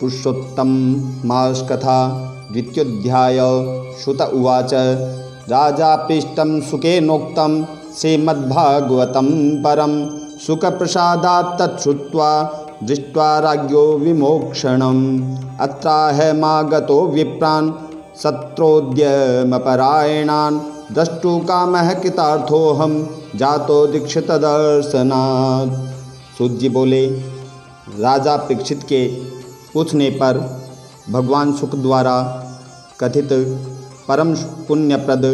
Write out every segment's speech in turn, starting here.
पुरुषोत्तम मास कथा द्वितीयोऽध्याय। श्रुत उवाच राजा पृष्टं सुखेनोक्तं श्रीमद्भागवतं परं सुखप्रसादात् तच्छ्रुत्वा दृष्ट्वा राज्ञो विमोक्षणम् अत्राहमागतो विप्रान् सत्रोद्यमपरायणान् द्रष्टुकामः कृतार्थोऽहं जातो दीक्षितदर्शनात्। सूत जी बोले, राजा परीक्षित के पूछने पर भगवान शुक द्वारा कथित परम पुण्यप्रद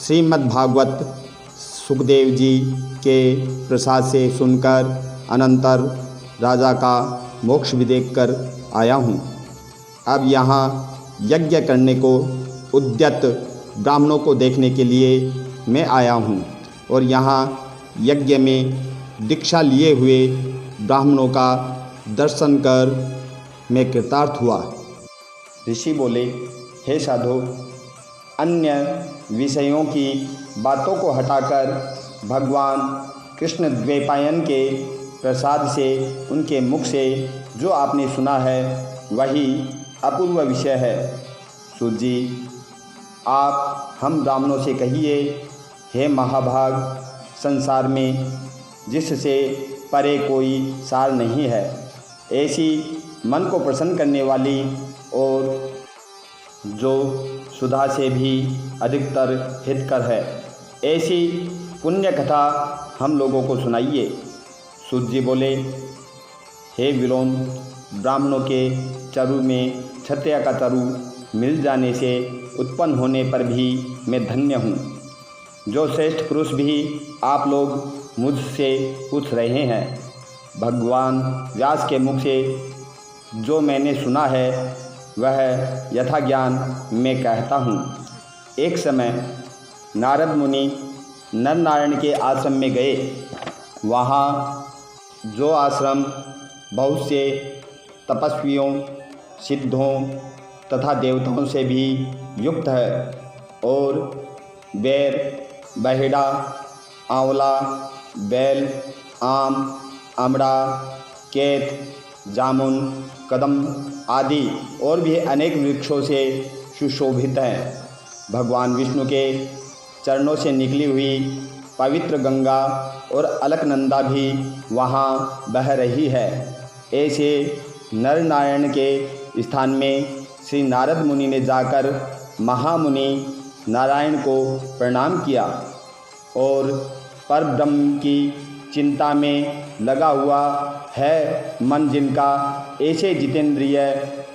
श्रीमद्भागवत सुखदेव जी के प्रसाद से सुनकर अनंतर राजा का मोक्ष भी देखकर आया हूँ। अब यहाँ यज्ञ करने को उद्यत ब्राह्मणों को देखने के लिए मैं आया हूँ और यहाँ यज्ञ में दीक्षा लिए हुए ब्राह्मणों का दर्शन कर मैं कृतार्थ हुआ। ऋषि बोले, हे साधु, अन्य विषयों की बातों को हटाकर भगवान कृष्ण द्वैपायन के प्रसाद से उनके मुख से जो आपने सुना है वही अपूर्व विषय है। सूत जी, आप हम ब्राह्मणों से कहिए, हे महाभाग, संसार में जिससे परे कोई सार नहीं है, ऐसी मन को प्रसन्न करने वाली और जो सुधा से भी अधिकतर हितकर है, ऐसी पुण्य कथा हम लोगों को सुनाइए। सूत जी बोले, हे विलोम, ब्राह्मणों के चरु में क्षत्रिय का चरु मिल जाने से उत्पन्न होने पर भी मैं धन्य हूँ। जो श्रेष्ठ पुरुष भी आप लोग मुझसे पूछ रहे हैं, भगवान व्यास के मुख से जो मैंने सुना है वह यथा ज्ञान मैं कहता हूँ। एक समय नारद मुनि नर नारायण के आश्रम में गए। वहाँ जो आश्रम बहुत से तपस्वियों, सिद्धों तथा देवताओं से भी युक्त है और बेर, बहेड़ा, आंवला, बेल, आम, अमड़ा, केत, जामुन, कदम आदि और भी अनेक वृक्षों से सुशोभित हैं। भगवान विष्णु के चरणों से निकली हुई पवित्र गंगा और अलकनंदा भी वहाँ बह रही है। ऐसे नर नारायण के स्थान में श्री नारद मुनि ने जाकर महामुनि नारायण को प्रणाम किया और परब्रह्म की चिंता में लगा हुआ है मन जिनका, ऐसे जितेंद्रिय,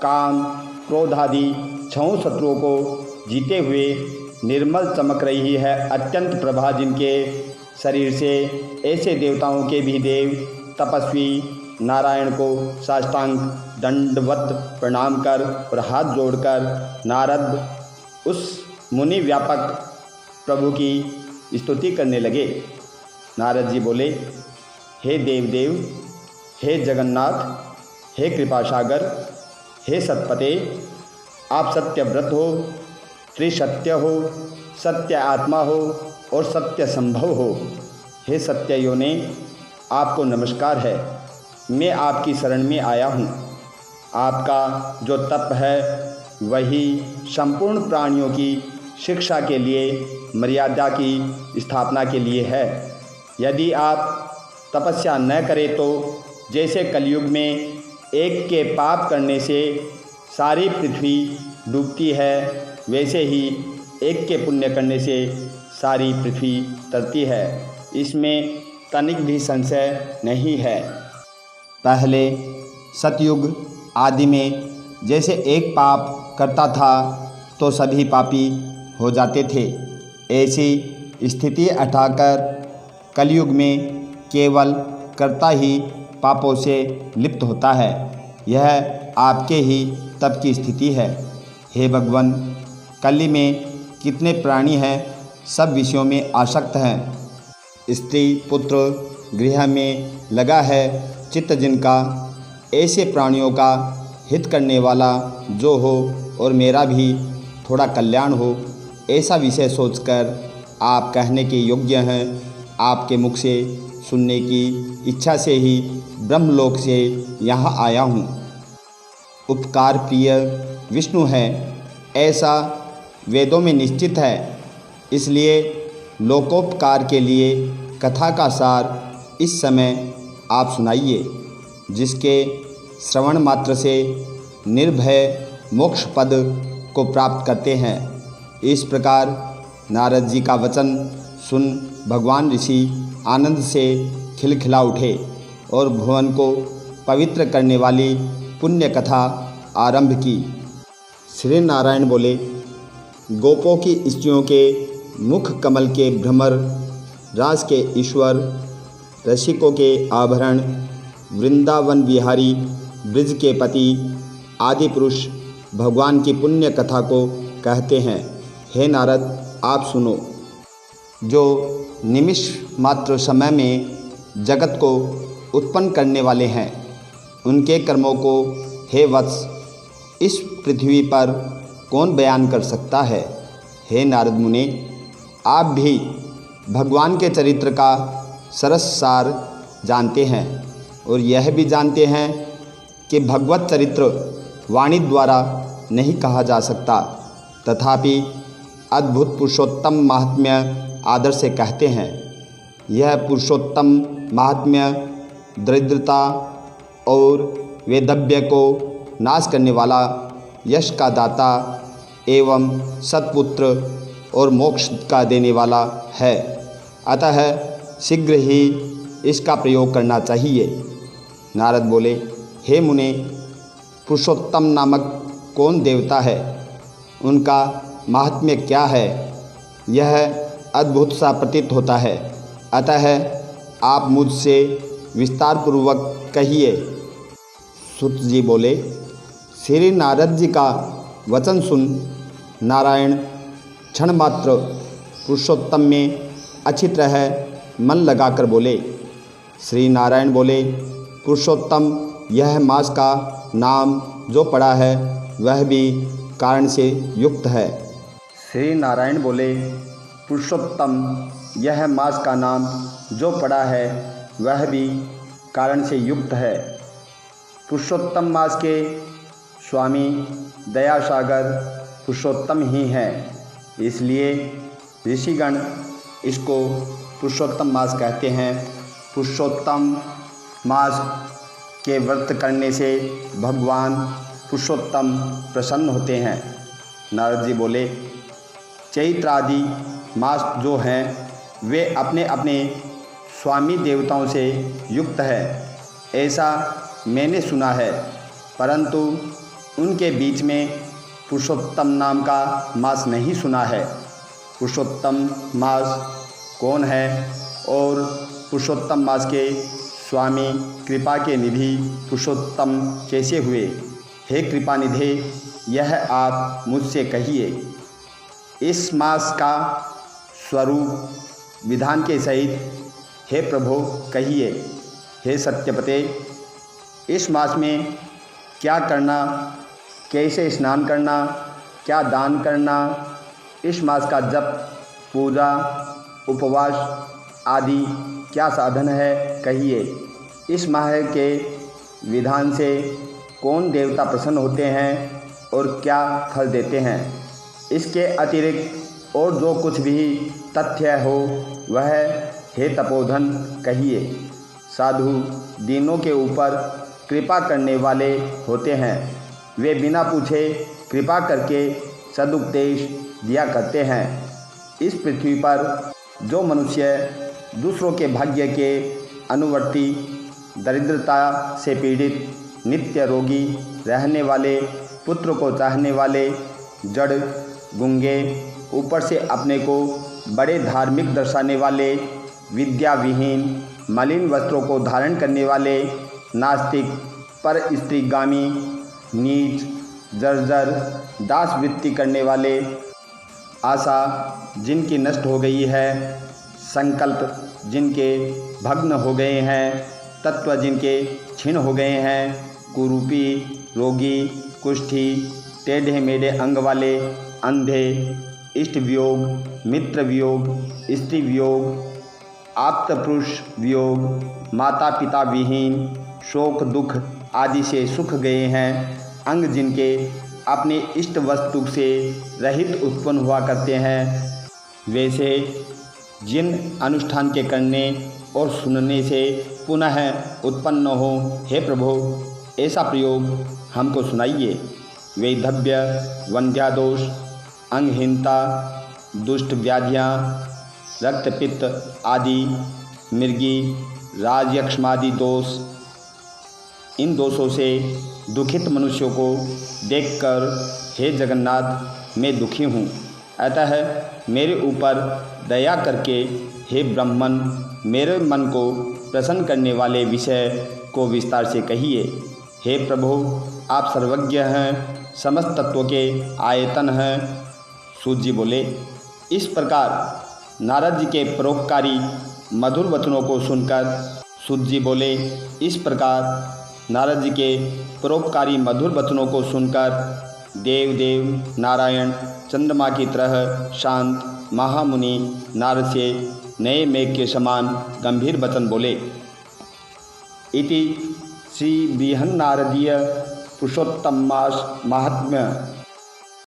काम, क्रोध आदि छहों शत्रुओं को जीते हुए निर्मल चमक रही है अत्यंत प्रभा जिनके शरीर से, ऐसे देवताओं के भी देव तपस्वी नारायण को साष्टांग दंडवत प्रणाम कर और हाथ जोड़कर नारद उस मुनि व्यापक प्रभु की स्तुति करने लगे। नारद जी बोले, हे देवदेव, हे जगन्नाथ, हे कृपासागर, हे सतपते, आप सत्यव्रत हो, त्रिसत्य हो, सत्य आत्मा हो और सत्य संभव हो। हे सत्य योने, आपको नमस्कार है। मैं आपकी शरण में आया हूँ। आपका जो तप है वही संपूर्ण प्राणियों की शिक्षा के लिए, मर्यादा की स्थापना के लिए है। यदि आप तपस्या न करें तो जैसे कलयुग में एक के पाप करने से सारी पृथ्वी डूबती है, वैसे ही एक के पुण्य करने से सारी पृथ्वी तरती है। इसमें तनिक भी संशय नहीं है। पहले सतयुग आदि में जैसे एक पाप करता था तो सभी पापी हो जाते थे, ऐसी स्थिति हटाकर कलयुग में केवल कर्ता ही पापों से लिप्त होता है। यह आपके ही तप की स्थिति है। हे भगवान, कली में कितने प्राणी हैं, सब विषयों में आसक्त हैं। स्त्री पुत्र गृह में लगा है चित्त जिनका, ऐसे प्राणियों का हित करने वाला जो हो और मेरा भी थोड़ा कल्याण हो, ऐसा विषय सोचकर आप कहने के योग्य हैं। आपके मुख से सुनने की इच्छा से ही ब्रह्मलोक से यहाँ आया हूँ। उपकार प्रिय विष्णु हैं, ऐसा वेदों में निश्चित है। इसलिए लोकोपकार के लिए कथा का सार इस समय आप सुनाइए, जिसके श्रवण मात्र से निर्भय मोक्ष पद को प्राप्त करते हैं। इस प्रकार नारद जी का वचन सुन भगवान ऋषि आनंद से खिलखिला उठे और भुवन को पवित्र करने वाली पुण्य कथा आरंभ की। श्री नारायण बोले, गोपों की स्त्रियों के मुख कमल के भ्रमर, रास के ईश्वर, रसिकों के आभरण, वृंदावन विहारी, ब्रज के पति आदि पुरुष भगवान की पुण्य कथा को कहते हैं। हे नारद, आप सुनो। जो निमिष मात्र समय में जगत को उत्पन्न करने वाले हैं, उनके कर्मों को हे वत्स इस पृथ्वी पर कौन बयान कर सकता है। हे नारद मुने, आप भी भगवान के चरित्र का सरस सार जानते हैं और यह भी जानते हैं कि भगवत चरित्र वाणी द्वारा नहीं कहा जा सकता, तथापि अद्भुत पुरुषोत्तम महात्म्य आदर से कहते हैं। यह पुरुषोत्तम महात्म्य दरिद्रता और वेदव्य को नाश करने वाला, यश का दाता एवं सत्पुत्र और मोक्ष का देने वाला है। अतः शीघ्र ही इसका प्रयोग करना चाहिए। नारद बोले, हे मुने, पुरुषोत्तम नामक कौन देवता है? उनका महात्म्य क्या है? यह अद्भुत सा प्रतीत होता है। अतः आप मुझसे विस्तार पूर्वक कहिए। सुत जी बोले, श्री नारद जी का वचन सुन नारायण क्षण मात्र पुरुषोत्तम में अच्छी तरह मन लगाकर बोले। श्री नारायण बोले, पुरुषोत्तम यह मास का नाम जो पड़ा है वह भी कारण से युक्त है। श्री नारायण बोले, पुरुषोत्तम यह मास का नाम जो पड़ा है वह भी कारण से युक्त है। पुरुषोत्तम मास के स्वामी दयासागर पुरुषोत्तम ही हैं, इसलिए ऋषिगण इसको पुरुषोत्तम मास कहते हैं। पुरुषोत्तम मास के व्रत करने से भगवान पुरुषोत्तम प्रसन्न होते हैं। नारद जी बोले, चैत्र आदि मास जो हैं वे अपने अपने स्वामी देवताओं से युक्त है, ऐसा मैंने सुना है, परंतु उनके बीच में पुरुषोत्तम नाम का मास नहीं सुना है। पुरुषोत्तम मास कौन है और पुरुषोत्तम मास के स्वामी कृपा के निधि पुरुषोत्तम कैसे हुए? हे कृपा निधे, यह आप मुझसे कहिए। इस मास का स्वरूप विधान के सहित हे प्रभु कहिए। हे सत्यपते, इस मास में क्या करना, कैसे स्नान करना, क्या दान करना, इस मास का जप, पूजा, उपवास आदि क्या साधन है कहिए। इस माह के विधान से कौन देवता प्रसन्न होते हैं और क्या फल देते हैं? इसके अतिरिक्त और जो कुछ भी तथ्य हो वह हे तपोधन कहिए। साधु दीनों के ऊपर कृपा करने वाले होते हैं, वे बिना पूछे कृपा करके सदुपदेश दिया करते हैं। इस पृथ्वी पर जो मनुष्य दूसरों के भाग्य के अनुवर्ती, दरिद्रता से पीड़ित, नित्य रोगी रहने वाले, पुत्र को चाहने वाले, जड़, गूंगे, ऊपर से अपने को बड़े धार्मिक दर्शाने वाले, विद्या विहीन, मलिन वस्त्रों को धारण करने वाले, नास्तिक, पर स्त्रीगामी, नीच, जर्जर, दास वृत्ति करने वाले, आशा जिनकी नष्ट हो गई है, संकल्प जिनके भग्न हो गए हैं, तत्व जिनके क्षीण हो गए हैं, कुरूपी, रोगी, कुष्ठी, टेढ़े मेढ़े अंग वाले, अंधे, इष्ट वियोग, मित्र वियोग, स्त्री वियोग, आप्त पुरुष वियोग, माता पिता विहीन, शोक दुख आदि से सुख गए हैं, अंग जिनके अपने इष्ट वस्तु से रहित उत्पन्न हुआ करते हैं, वैसे जिन अनुष्ठान के करने और सुनने से पुनः उत्पन्न हो, हे प्रभु ऐसा प्रयोग हमको सुनाइए। वैधव्य, वंध्यादोष, अंगहीनता, दुष्ट व्याधियाँ, रक्तपित्त आदि, मृगी, राजयक्ष्मादि दोष, इन दोषों से दुखित मनुष्यों को देखकर हे जगन्नाथ मैं दुखी हूँ, अतः मेरे ऊपर दया करके हे ब्राह्मण मेरे मन को प्रसन्न करने वाले विषय को विस्तार से कहिए। हे प्रभु आप सर्वज्ञ हैं, समस्त तत्वों के आयतन हैं। सूत जी बोले, इस प्रकार नारद जी के परोपकारी मधुर वचनों को सुनकर सूत जी बोले, इस प्रकार नारद जी के परोपकारी मधुर वचनों को सुनकर देव नारायण चंद्रमा की तरह शांत महामुनि नारद से नए मेघ के समान गंभीर वचन बोले। इति श्री बृहन्नारदीय पुरुषोत्तम मास महात्म्य